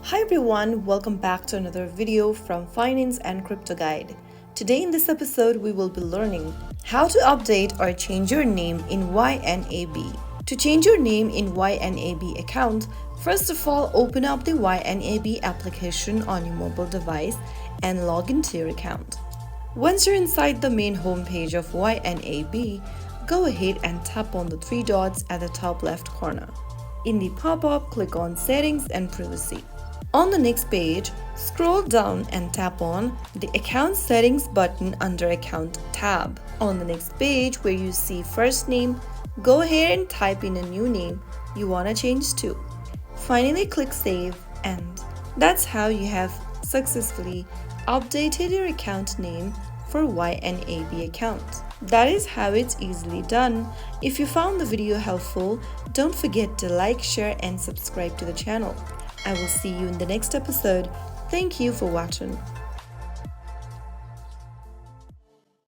Hi everyone, welcome back to another video from Finance and Crypto Guide. Today in this episode, we will be learning how to update or change your name in YNAB. To change your name in YNAB account, first of all, open up the YNAB application on your mobile device and log into your account. Once you're inside the main homepage of YNAB, go ahead and tap on the three dots at the top left corner. In the pop-up, click on Settings and Privacy. On the next page, scroll down and tap on the Account Settings button under Account tab. On the next page where you see first name, go ahead and type in a new name you want to change to. Finally, click Save, and that's how you have successfully updated your account name for YNAB account. That is how it's easily done. If you found the video helpful, don't forget to like, share and subscribe to the channel. I will see you in the next episode. Thank you for watching.